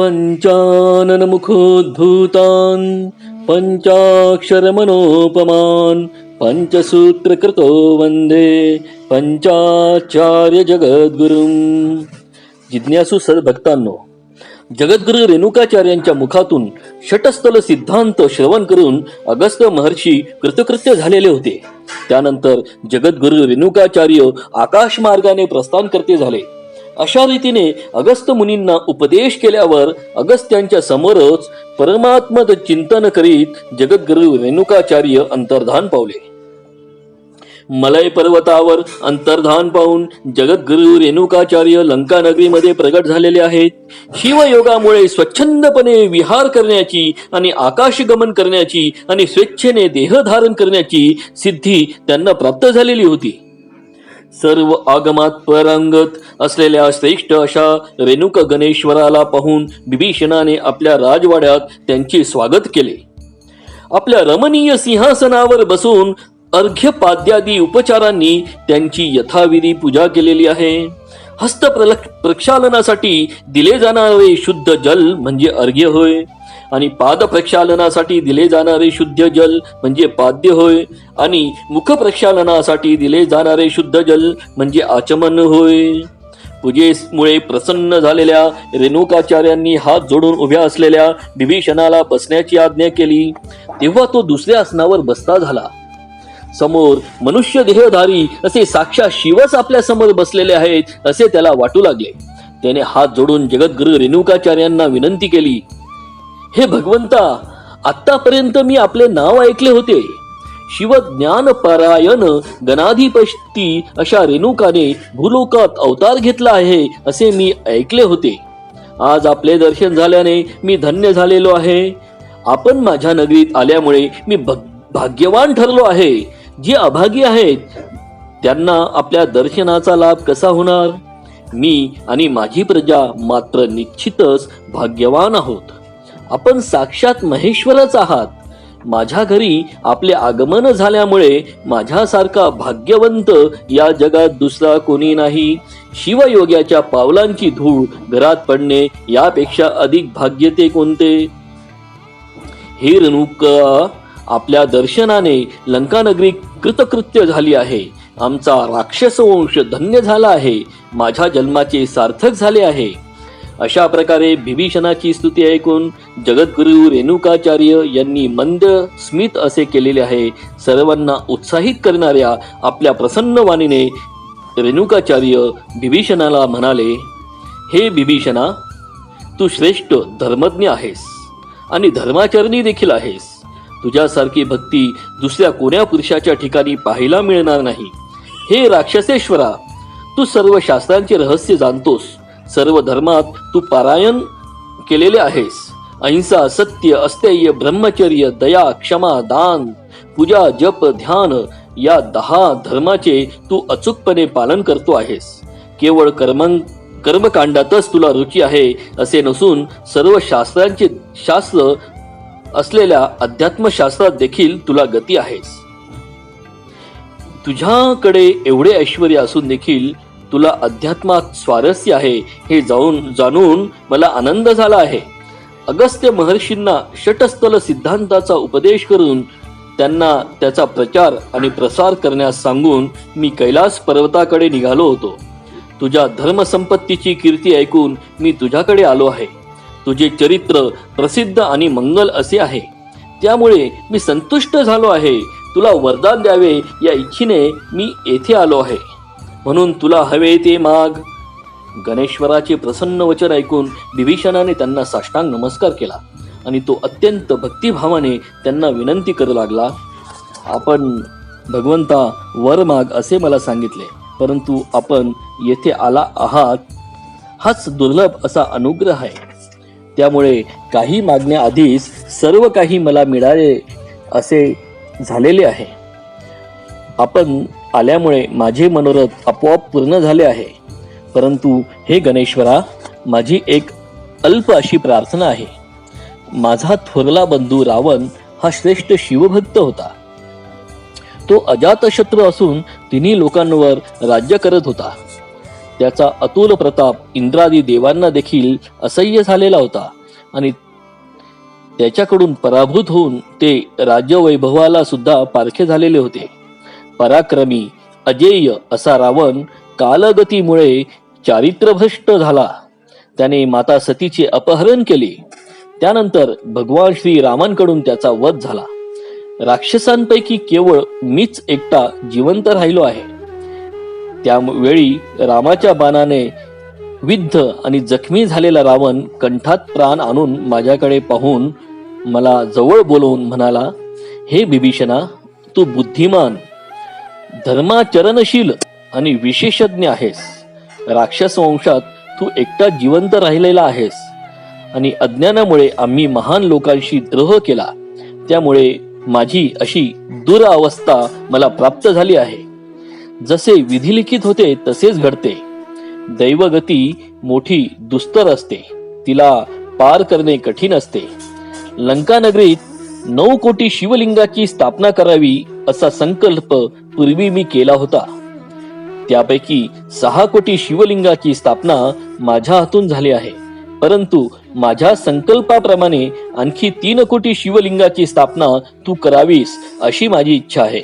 पंचाननमुखोद्भूतान् पंचाक्षरमनोपमान् पंचसूत्रकृतो वंदे पंचाचार्य जगद्गुरुं. जिज्ञासू सद्भक्तांनो, जगद्गुरु रेणुकाचार्यांच्या मुखातून षटस्थल सिद्धांत श्रवण करून अगस्त्य महर्षी कृतकृत्य झालेले होते. त्यानंतर जगद्गुरु रेणुकाचार्य आकाश मार्गाने प्रस्थान करते झाले. अशा रीतीने अगस्त्य मुनींना उपदेश केल्यावर अगस्त्यांच्या समोरच परमात्मद चिंतन करीत जगद्गुरु रेणुकाचार्य अंतर्धान पावले. मलय पर्वतावर अंतर्धान पाहून जगद्गुरु रेणुकाचार्य लंका नगरीमध्ये प्रगट झालेले आहेत. शिवयोगामुळे स्वच्छंदपणे विहार करण्याची आणि आकाशगमन करण्याची आणि स्वेच्छेने देह धारण करण्याची सिद्धी त्यांना प्राप्त झालेली होती. सर्व आगमात परंगत असलेल्या श्रेष्ठ अशा रेणुक गणेश्वराला पाहून बिभीषणाने आपल्या राजवाड्यात त्यांचे स्वागत केले. आपल्या रमणीय सिंहासनावर बसून अर्घ्य पाद्यादी उपचारांनी त्यांची यथाविधी पूजा केलेली आहे. हस्त प्रक्षालनासाठी दिले जाणारे शुद्ध जल म्हणजे अर्घ्य होय आणि पाद प्रक्षालनासाठी दिले जाणारे शुद्ध जल म्हणजे पाद्य होय आणि मुख प्रक्षालनासाठी दिले जाणारे शुद्ध जल म्हणजे आचमन होय. पूजेमुळे प्रसन्न झालेल्या रेणुकाचार्यांनी हात जोडून उभ्या असलेल्या बिभीषणाला बसण्याची आज्ञा केली. तेव्हा तो दुसऱ्या आसनावर बसता झाला. समोर मनुष्य देहधारी असे साक्षात शिवच आपल्या समोर बसलेले आहेत असे त्याला वाटू लागले. त्याने हात जोडून जगद्गुरु रेणुकाचार्यांना विनंती केली, हे भगवंता, आतापर्यंत मी आपले नाव ऐकले होते. शिवज्ञान पारायण गणाधिपती अशा रेणुकाने भूलोकात अवतार घेतला आहे असे मी ऐकले होते. आज आपले दर्शन झाल्याने मी धन्य झालेलो आहे. आपण माझ्या नगरीत आल्यामुळे मी भाग्यवान ठरलो आहे. जे अभागी आहेत त्यांना आपल्या दर्शनाचा लाभ कसा होणार? मी आणि माझी प्रजा मात्र निश्चितच भाग्यवान आहोत. आपण साक्षात महेश्वरच आहात. माझ्या घरी आपले आगमन झाल्यामुळे माझ्यासारखा भाग्यवंत या जगात दुसरा कोणी नाही. शिवयोग्याच्या पावलांची धूळ घरात पडणे यापेक्षा अधिक भाग्य ते कोणते? हे रेणुका, आपल्या दर्शनाने लंकानगरी कृतकृत्य झाली आहे. आमचा राक्षस वंश धन्य झाला आहे. माझ्या जन्माचे सार्थक झाले आहे. अशा प्रकारे बिभीषणाची स्तुती ऐकून जगद्गुरु रेणुकाचार्य यांनी मंद स्मित असे केलेले आहे. सर्वांना उत्साहित करणाऱ्या आपल्या प्रसन्न वाणीने रेणुकाचार्य बिभीषणाला म्हणाले, हे बिभीषणा, तू श्रेष्ठ धर्मज्ञ आहेस आणि धर्माचरणी देखील आहेस. तुझ्यासारखी भक्ती दुसऱ्या कोण्या पुरुषाच्या ठिकाणी पाहायला मिळणार नाही. हे राक्षसेश्वरा, तू सर्व शास्त्रांचे रहस्य जाणतोस. सर्व धर्मात तू पारायण केलेले आहेस. अहिंसा, सत्य, अस्थेय, ब्रह्मचर्य, दया, क्षमा, दान, पूजा, जप, ध्यान या 10 धर्माचे तू अचूकपणे पालन करतो आहेस. केवळ कर्मकांडातच तुला रुची आहे असे नसून सर्व शास्त्रांचे शास्त्र असलेल्या अध्यात्मशास्त्रात देखील तुला गती आहेस. तुझ्याकडे एवढे ऐश्वर्य असून देखील तुला अध्यात्मात स्वारस्य आहे हे जाणून मला आनंद झाला आहे. अगस्त्य महर्षींना षटस्थल सिद्धांताचा उपदेश करून त्यांना त्याचा प्रचार आणि प्रसार करण्यास सांगून मी कैलास पर्वताकडे निघालो होतो. तुझ्या धर्मसंपत्तीची कीर्ती ऐकून मी तुझ्याकडे आलो आहे. तुझे चरित्र प्रसिद्ध आणि मंगल असे आहे. त्यामुळे मी संतुष्ट झालो आहे. तुला वरदान द्यावे या इच्छेने मी येथे आलो आहे. म्हणून तुला हवे ते माग. गणेश्वराचे प्रसन्न वचन ऐकून बिभीषणाने त्यांना साष्टांग नमस्कार केला आणि तो अत्यंत भक्तिभावाने त्यांना विनंती करू लागला, आपण भगवंता वर माग असे मला सांगितले, परंतु आपण येथे आला आहात हाच दुर्लभ असा अनुग्रह आहे. त्यामुळे काही मागण्याआधीच सर्व काही मला मिळाले असे झालेले आहे. आपण आल्यामुळे माझे मनोरथ आपोआप पूर्ण झाले आहे. परंतु हे गणेश्वरा, माझी एक अल्प अशी प्रार्थना आहे. माझा थोरला बंधू रावण हा श्रेष्ठ शिवभक्त होता. तो अजातशत्रू असून तिन्ही लोकांवर राज्य करत होता. त्याचा अतुल प्रताप इंद्रादी देवांना देखील असह्य झालेला होता आणि त्याच्याकडून पराभूत होऊन ते राज्यवैभवाला सुद्धा पारखे झालेले होते. पराक्रमी अजेय असा रावण कालगतीमुळे चारित्रभ्रष्ट झाला. त्याने माता सतीचे अपहरण केले. त्यानंतर भगवान श्री रामांकडून त्याचा वध झाला. राक्षसांपैकी केवळ मीच एकटा जिवंत राहिलो आहे. त्यावेळी रामाच्या बाणाने विद्ध आणि जखमी झालेला रावण कंठात प्राण आणून माझ्याकडे पाहून मला जवळ बोलवून म्हणाला, हे बिभीषणा, तू बुद्धिमान, धर्माचरणशील आणि विशेषज्ञ आहेस. राक्षस वंशात तू एकटा जिवंत राहिलेला आहेस आणि अज्ञानामुळे आम्ही महान लोकांशी द्रोह केला. त्यामुळे माझी अशी दुरावस्था मला प्राप्त झाली आहे. जसे विधिलिखित होते तसेच घडते. दैवगती मोठी दुस्तर असते, तिला पार करणे कठीण असते. लंका नगरीत 9 कोटी शिवलिंगाची स्थापना करावी असा संकल्प पूर्वी मी केला होता. त्यापैकी 6 कोटी शिवलिंगाची स्थापना माझ्या हातून झाली आहे. परंतु माझ्या संकल्पाप्रमाणे आणखी 3 कोटी शिवलिंगाची स्थापना तू करावीस अशी माझी इच्छा आहे.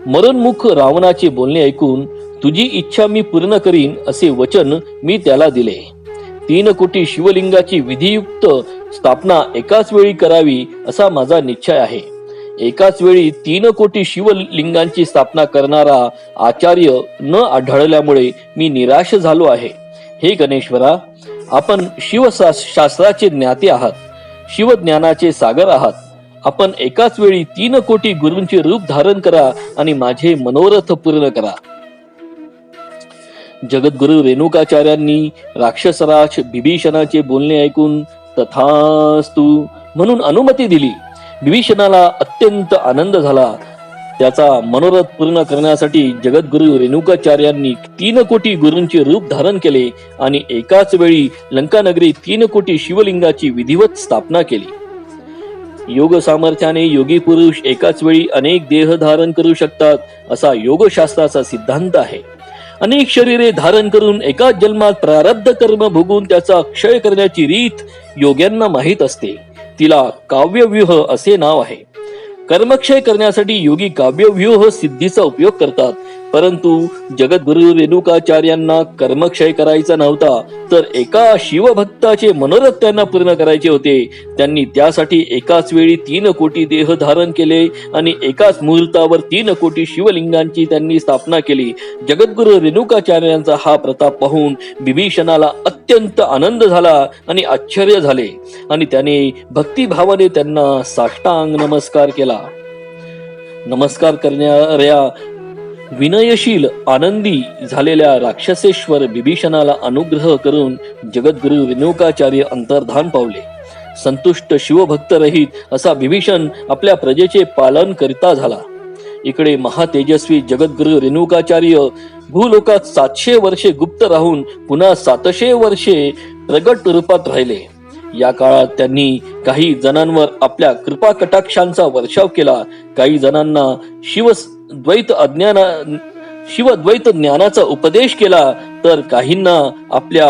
मरणमुख रावणाचे बोलणे ऐकून तुझी इच्छा मी पूर्ण करीन असे वचन मी त्याला दिले. 3 कोटी शिवलिंगाची विधियुक्त स्थापना एकाच वेळी करावी असा माझा निश्चय आहे. एकाच वेळी 3 कोटी शिवलिंगांची स्थापना करणारा आचार्य न आढळल्यामुळे मी निराश झालो आहे. हे गणेश्वरा, आपण शिवशास्त्राचे ज्ञाते आहात, शिवज्ञानाचे सागर आहात. आपण एकाच वेळी 3 कोटी गुरूंचे रूप धारण करा आणि माझे मनोरथ पूर्ण करा. जगद्गुरु रेणुकाचार्यांनी राक्षसराज बिभीषणाचे बोलणे ऐकून तथास्तु म्हणून अनुमती दिली. बिभीषणाला अत्यंत आनंद झाला. त्याचा मनोरथ पूर्ण करण्यासाठी जगद्गुरु रेणुकाचार्यांनी 3 कोटी गुरूंचे रूप धारण केले आणि एकाच वेळी लंकानगरी 3 कोटी शिवलिंगाची विधिवत स्थापना केली. योग सामर्थ्याने योगी पुरुष एकाच वेळी अनेक देह धारण करू शकतात असा योगशास्त्राचा सिद्धांत आहे. अनेक शरीरे धारण करून एकाच जन्मात प्रारब्ध कर्म भोगून त्याचा क्षय करण्याची रीत योग्यांना माहीत असते. तिला काव्यव्यूह असे नाव आहे. कर्मक्षय करण्यासाठी योगी काव्यव्यूह सिद्धीचा उपयोग करतात. परंतु जगद्गुरु रेणुकाचार्यांना कर्मक्षय करायचा नव्हता, तर एका शिवभक्ताचे मनोरथ त्यांना पूर्ण करायचे होते. त्यांनी त्यासाठी एकाच वेळी 3 कोटी देह धारण केले आणि एकाच मुहूर्तावर 3 कोटी शिवलिंगांची त्यांनी स्थापना केली. जगद्गुरु रेणुकाचार्यांचा हा प्रताप पाहून बिभीषणाला अत्यंत आनंद झाला आणि आश्चर्य झाले आणि त्याने भक्तिभावाने त्यांना साष्टांग नमस्कार केला. नमस्कार करणाऱ्या विनयशील आनंदी झालेल्या राक्षसेश्वर बिभीषणाला अनुग्रह करून जगद्गुरु रेणुकाचार्य अंतर्धान पावले. संतुष्ट शिवभक्त रहित असा बिभीषण आपल्या प्रजेचे पालन करिता झाला. इकडे महातेजस्वी जगद्गुरु रेणुकाचार्य भूलोकात 700 वर्षे गुप्त राहून पुन्हा 700 वर्षे प्रगट रूपात राहिले. या काळात त्यांनी काही जणांवर आपल्या कृपा कटाक्षांचा वर्षाव केला. काही जणांना शिवद्वैत ज्ञानाचा उपदेश केला, तर काहींना आपल्या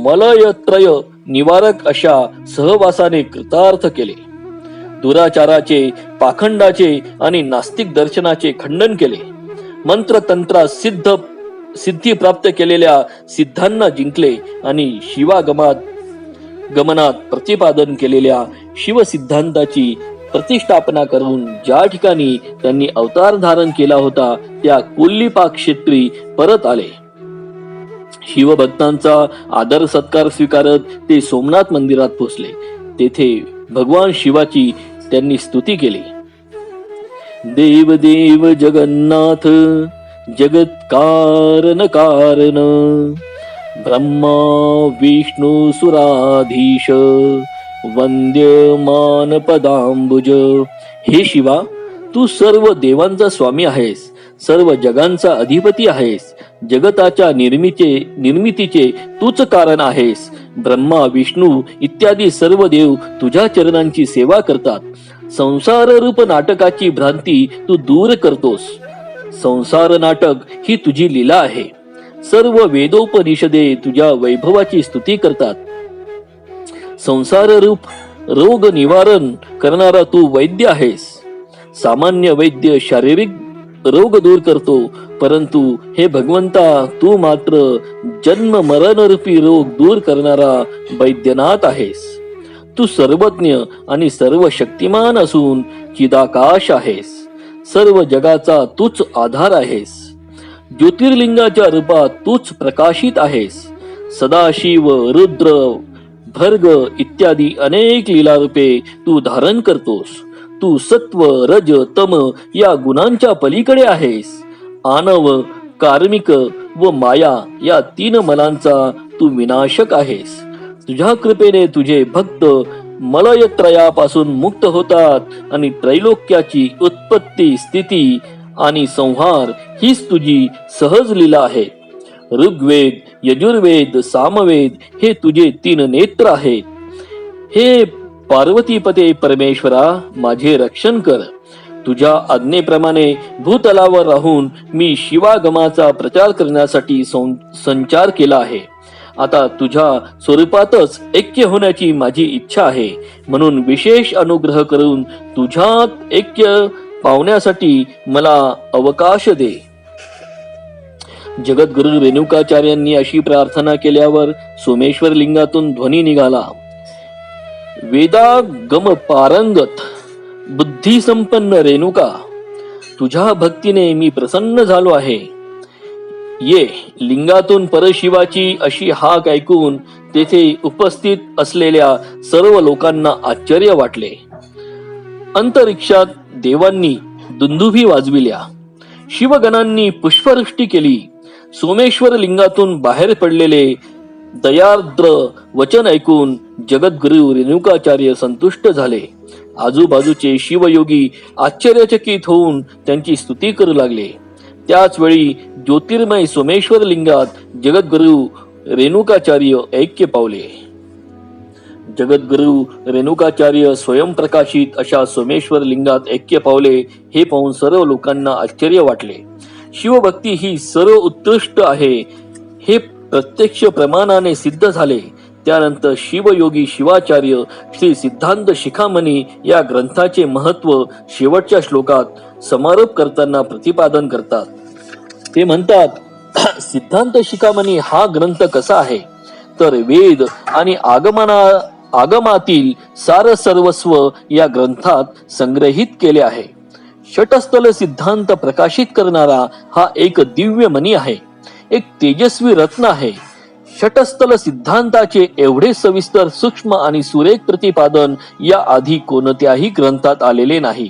मलयत्रय निवारक अशा सहवासाने कृतार्थ केले. दुराचाराचे, पाखंडाचे आणि नास्तिक दर्शनाचे खंडन केले. मंत्रतंत्रा सिद्धी प्राप्त केलेल्या सिद्धांना जिंकले आणि गमनात प्रतिपादन केलेल्या शिवसिद्धांताची प्रतिष्ठापना करून ज्या ठिकाणी त्यांनी अवतार धारण केला होता त्या कोल्लीपाक क्षेत्री परत आले. शिवभक्तांचा आदर सत्कार स्वीकारत ते सोमनाथ मंदिरात पोहोचले. तेथे भगवान शिवाची त्यांनी स्तुती केली. देव देव जगन्नाथ जगत कारण कारण ब्रह्मा विष्णू सुराधीश वंद्यमान पदांबुज. हे शिवा, तू सर्व देवांचा स्वामी आहेस, सर्व जगांचा अधिपती आहेस. जगताच्या निर्मितीचे तूच कारण आहेस. ब्रह्मा विष्णू इत्यादी सर्व देव तुझ्या चरणांची सेवा करतात. संसार रूप नाटकाची भ्रांती तू दूर करतोस. संसार नाटक ही तुझी लीला आहे. सर्व वेदोपनिषदे तुझ्या वैभवाची स्तुती करतात. संसार रूप रोग निवारण करणारा तू वैद्य आहेस. सामान्य वैद्य शारीरिक रोग दूर करतो, परंतु हे भगवंता, तू मात्र जन्म मरण रूपी रोग दूर करणारा वैद्यनाथ आहेस. तू सर्वज्ञ आणि सर्व शक्तिमान असून चिदाकाश आहेस. सर्व जगाचा तूच आधार आहेस. ज्योतिर्लिंगाच्या रूपात तूच प्रकाशित आहेस. सदाशिव, रुद्र, भर्ग इत्यादी अनेक लीला रूपे तू धारण करतोस. तू सत्व, रज, तम या गुणांच्या पलीकडे आहेस. आनव, कार्मिक व माया या तीन मलांचा तू विनाशक आहेस. तुझ्या कृपेने तुझे भक्त मलयत्रयापासून मुक्त होतात आणि त्रैलोक्याची उत्पत्ती, स्थिती आणि संहार हीच तुझी सहज लीला आहे. ऋग्वेद, यजुर्वेद, सामवेद हे तुझे 3 नेत्र आहेत. हे पार्वतीपते परमेश्वरा, माझे रक्षण कर. तुझ्या आज्ञेप्रमाणे भूतलावर राहून मी शिवागमाचा प्रचार करण्यासाठी संचार केला आहे. आता तुझ्या स्वरूपातच ऐक्य होण्याची माझी इच्छा आहे. म्हणून विशेष अनुग्रह करून तुझ्यात ऐक्य पावण्यासाठी मला अवकाश दे. जगद्गुरु रेणुकाचार्यांनी अशी प्रार्थना केल्यावर सोमेश्वर लिंगातून ध्वनी निघाला. वेदागम पारंगत बुद्धी संपन्न रेणुका, तुझ्या भक्तीने मी प्रसन्न झालो आहे. ये. लिंगातून परशिवाची अशी हाक ऐकून तेथे उपस्थित असलेल्या सर्व लोकांना आश्चर्य वाटले. अंतरिक्षात देवांनी दुंदुभी वाजविल्या. शिवगणांनी पुष्पवृष्टी केली. सोमेश्वर लिंगातून बाहेर पडलेले दयार्द्र वचन ऐकून जगद्गुरु रेणुकाचार्य संतुष्ट झाले. आजूबाजूचे शिवयोगी आश्चर्यचकित होऊन त्यांची स्तुती करू लागले. त्याच वेळी ज्योतिर्मय सोमेश्वर लिंगात जगद्गुरु रेणुकाचार्य ऐक्य पावले. जगद्गुरु रेणुकाचार्य स्वयंप्रकाशित अशा सोमेश्वर लिंगात ऐक्य पावले हे पाहून सर्व लोकांना आश्चर्य वाटले. शिवभक्ती ही सर्व उत्कृष्ट आहे हे प्रत्यक्ष प्रमाणाने सिद्ध झाले. त्यानंतर शिवयोगी शिवाचार्य श्री सिद्धांत शिखामणी या ग्रंथाचे महत्व शेवटच्या श्लोकात समारोप करताना प्रतिपादन करतात. ते म्हणतात, सिद्धांत शिखामणी हा ग्रंथ कसा आहे तर वेद आणि आगमातील सार सर्वस्व या ग्रंथात संग्रहित केले आहे. षटस्थल सिद्धांत प्रकाशित करणारा हा एक दिव्य मणी आहे, एक तेजस्वी रत्न आहे. षटस्थल सिद्धांताचे एवढे सविस्तर, सूक्ष्म आणि सुरेख प्रतिपादन या आधी कोणत्याही ग्रंथात आलेले नाही.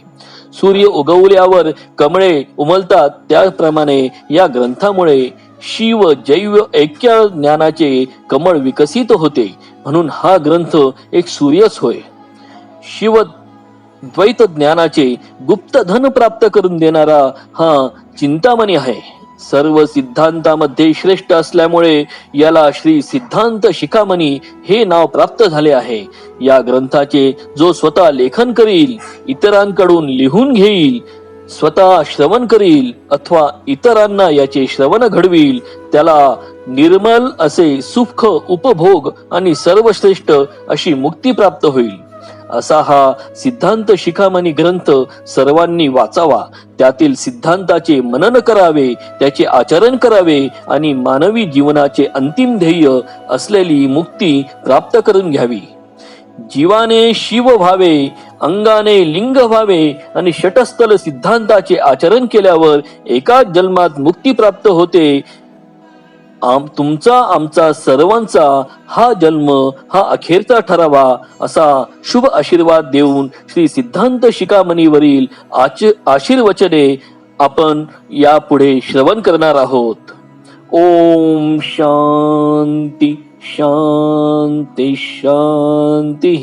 सूर्य उगवल्यावर कमळे उमलतात त्याप्रमाणे या ग्रंथामुळे शिव जैव ऐक्य ज्ञानाचे कमळ विकसित होते. म्हणून हा ग्रंथ एक सूर्यच होय. शिव द्वैत ज्ञानाचे गुप्त धन प्राप्त करून देणारा हा चिंतामणी आहे. सर्व सिद्धांतामध्ये श्रेष्ठ असल्यामुळे याला श्री सिद्धांत शिखामणी हे नाव प्राप्त झाले आहे. या ग्रंथाचे जो स्वतः लेखन करील, इतरांकडून लिहून घेईल, स्वतः श्रवण करील अथवा इतरांना याचे श्रवण घडवील, त्याला निर्मल असे सुख उपभोग आणि सर्वश्रेष्ठ अशी मुक्ती प्राप्त होईल. असा हा सिद्धांत शिखामणी ग्रंथ सर्वांनी वाचावा. त्यातील सिद्धांताचे मनन करावे, त्याचे आचरण करावे आणि मानवी जीवनाचे अंतिम ध्येय असलेली मुक्ती प्राप्त करून घ्यावी. जीवाने शिव व्हावे, अंगाने लिंग व्हावे आणि षटस्थल सिद्धांताचे आचरण केल्यावर एकाच जन्मात मुक्ती प्राप्त होते. तुमचा आमचा सर्वांचा हा जन्म हा अखेरचा ठरावा असा शुभ आशीर्वाद देऊन श्री सिद्धांत शिखामणीवरील आशीर्वचने आपण यापुढे श्रवण करणार आहोत. ओम शांती शांती शांती.